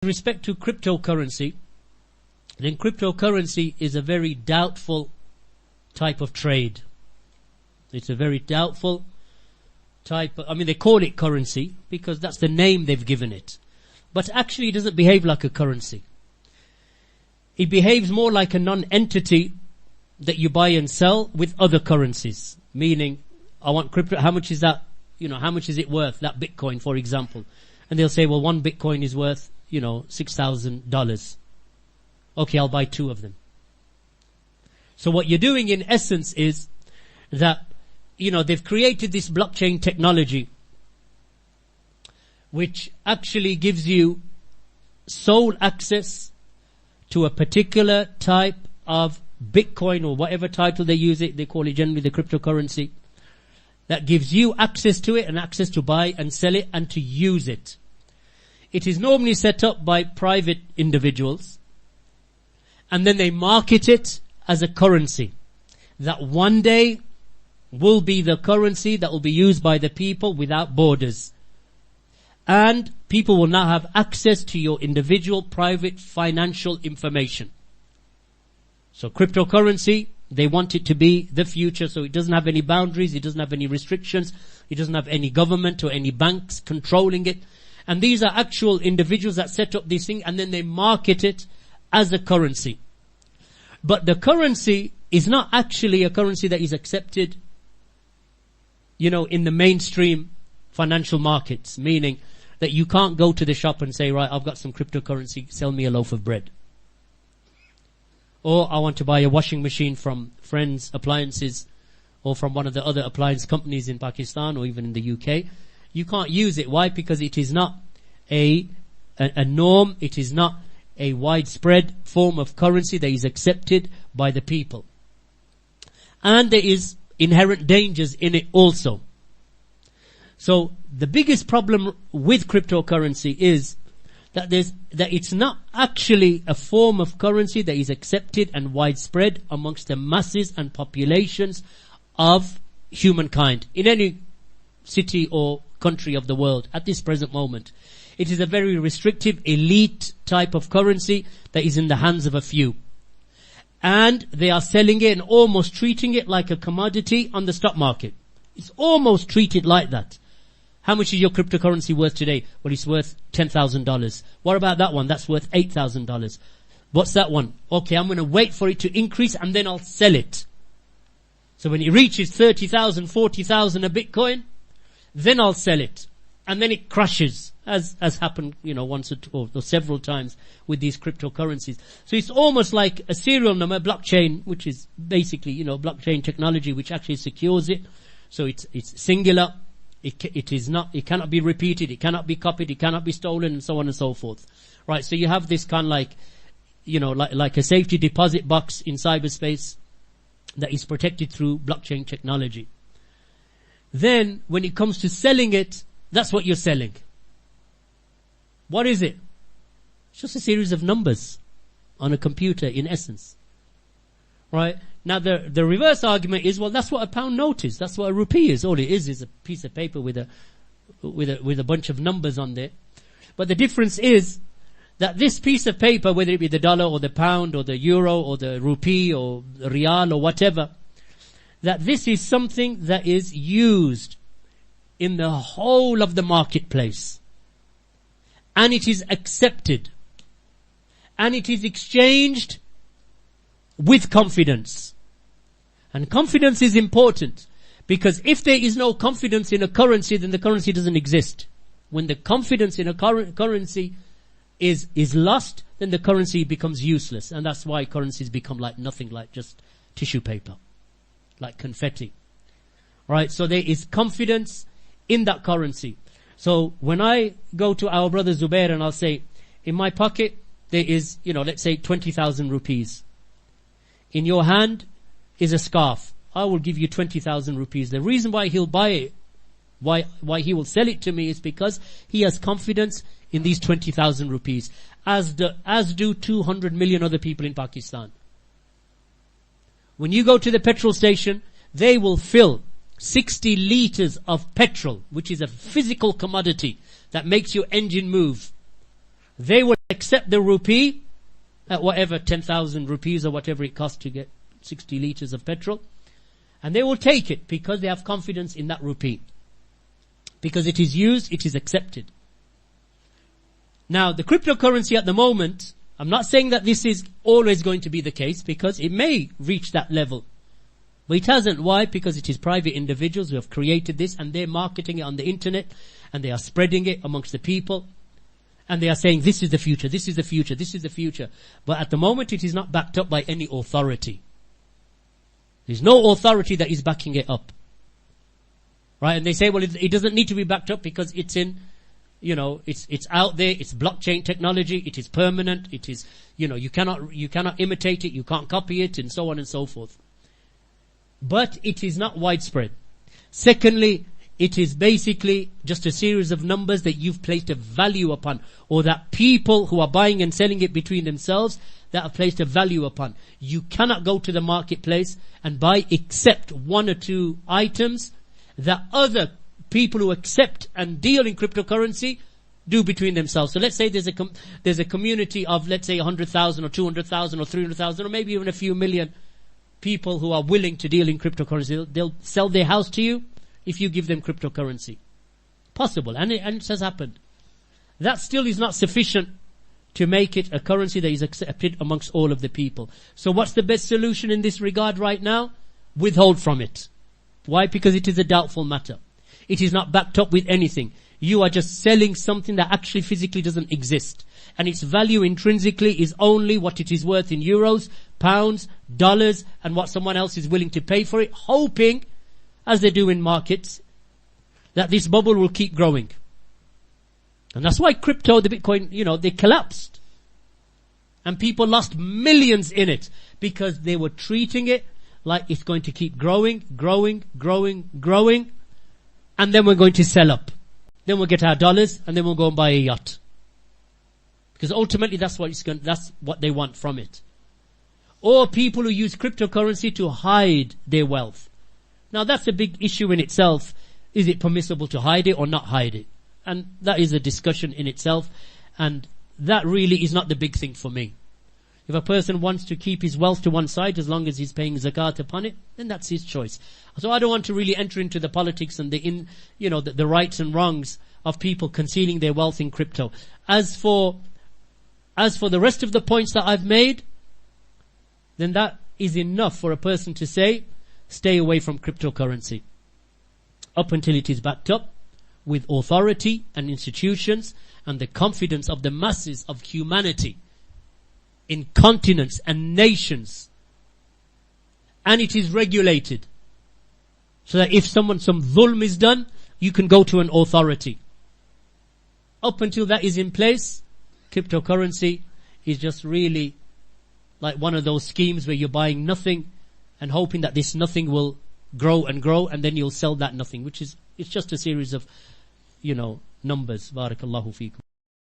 With respect to cryptocurrency, then cryptocurrency is a very doubtful type of trade. It's a very doubtful type of, they call it currency because that's the name they've given it. But actually it doesn't behave like a currency. It behaves more like a non-entity that you buy and sell with other currencies. Meaning, I want crypto, how much is that, how much is it worth, that Bitcoin, for example? And they'll say, well, one Bitcoin is worth, $6,000. Okay, I'll buy 2 of them. So what you're doing in essence is that, they've created this blockchain technology which actually gives you sole access to a particular type of Bitcoin or whatever title they use it. They call it generally the cryptocurrency. That gives you access to it and access to buy and sell it and to use it. It is normally set up by private individuals, and then they market it as a currency that one day will be the currency that will be used by the people without borders. And people will now have access to your individual private financial information. So cryptocurrency, they want it to be the future, so it doesn't have any boundaries, it doesn't have any restrictions, it doesn't have any government or any banks controlling it. And these are actual individuals that set up this thing and then they market it as a currency. But the currency is not actually a currency that is accepted, in the mainstream financial markets, meaning that you can't go to the shop and say, right, I've got some cryptocurrency, sell me a loaf of bread. Or I want to buy a washing machine from Friends Appliances or from one of the other appliance companies in Pakistan or even in the UK. You can't use it. Why? Because it is not a norm. It is not a widespread form of currency that is accepted by the people. And there is inherent dangers in it also. So the biggest problem with cryptocurrency is that it's not actually a form of currency that is accepted and widespread amongst the masses and populations of humankind in any city or country of the world at this present moment. It is a very restrictive, elite type of currency that is in the hands of a few. And they are selling it and almost treating it like a commodity on the stock market. It's almost treated like that. How much is your cryptocurrency worth today? Well, it's worth $10,000. What about that one? That's worth $8,000. What's that one? Okay, I'm going to wait for it to increase and then I'll sell it. So when it reaches 30,000, 40,000 a Bitcoin, then I'll sell it. And then it crashes, as happened, once or several times with these cryptocurrencies. So it's almost like a serial number blockchain, which is basically, blockchain technology, which actually secures it. So it's singular. It cannot be repeated, it cannot be copied, it cannot be stolen, and so on and so forth. Right, so you have this kind of like a safety deposit box in cyberspace that is protected through blockchain technology. Then, when it comes to selling it, that's what you're selling. What is it? It's just a series of numbers on a computer, in essence. Right? Now the reverse argument is, well, that's what a pound note is. That's what a rupee is. All it is a piece of paper with a bunch of numbers on there. But the difference is that this piece of paper, whether it be the dollar or the pound or the euro or the rupee or the rial or whatever, that this is something that is used in the whole of the marketplace. And it is accepted. And it is exchanged with confidence. And confidence is important, because if there is no confidence in a currency, then the currency doesn't exist. When the confidence in a currency is lost, then the currency becomes useless. And that's why currencies become like nothing, like just tissue paper, like confetti. Right? So there is confidence in that currency. So when I go to our brother Zubair and I'll say, in my pocket there is, let's say 20,000 rupees. In your hand is a scarf. I will give you 20,000 rupees. The reason why he'll buy it, why he will sell it to me, is because he has confidence in these 20,000 rupees, as do 200 million other people in Pakistan. When you go to the petrol station, they will fill 60 liters of petrol, which is a physical commodity that makes your engine move. They will accept the rupee at whatever 10,000 rupees or whatever it costs to get 60 litres of petrol. And they will take it because they have confidence in that rupee. Because it is used, it is accepted. Now, the cryptocurrency at the moment, I'm not saying that this is always going to be the case, because it may reach that level. But it hasn't. Why? Because it is private individuals who have created this, and they're marketing it on the internet, and they are spreading it amongst the people. And they are saying, this is the future, this is the future, this is the future. But at the moment, it is not backed up by any authority. There's no authority that is backing it up. Right? And they say, well, it doesn't need to be backed up because it's in, it's out there, it's blockchain technology, it is permanent, it is, you cannot imitate it, you can't copy it, and so on and so forth. But it is not widespread. Secondly, it is basically just a series of numbers that you've placed a value upon, or that people who are buying and selling it between themselves that have placed a value upon. You cannot go to the marketplace and buy except one or two items that other people who accept and deal in cryptocurrency do between themselves. So let's say there's a community of, let's say, 100,000 or 200,000 or 300,000 or maybe even a few million people who are willing to deal in cryptocurrency. They'll sell their house to you if you give them cryptocurrency. Possible, and it has happened. That still is not sufficient to make it a currency that is accepted amongst all of the people. So what's the best solution in this regard right now? Withhold from it. Why? Because it is a doubtful matter. It is not backed up with anything. You are just selling something that actually physically doesn't exist. And its value intrinsically is only what it is worth in euros, pounds, dollars, and what someone else is willing to pay for it, hoping, as they do in markets, that this bubble will keep growing. And that's why crypto, the Bitcoin, they collapsed. And people lost millions in it because they were treating it like it's going to keep growing, and then we're going to sell up. Then we'll get our dollars, and then we'll go and buy a yacht. Because ultimately that's what they want from it. Or people who use cryptocurrency to hide their wealth. Now that's a big issue in itself. Is it permissible to hide it or not hide it? And that is a discussion in itself. And that really is not the big thing for me. If a person wants to keep his wealth to one side, as long as he's paying zakat upon it, then that's his choice. So I don't want to really enter into the politics and the rights and wrongs of people concealing their wealth in crypto. As for the rest of the points that I've made, then that is enough for a person to say, stay away from cryptocurrency. Up until it is backed up with authority and institutions and the confidence of the masses of humanity in continents and nations. And it is regulated. So that if some dhulm is done, you can go to an authority. Up until that is in place, cryptocurrency is just really like one of those schemes where you're buying nothing and hoping that this nothing will grow, and then you'll sell that nothing, it's just a series of, numbers. Barakallahu feekum.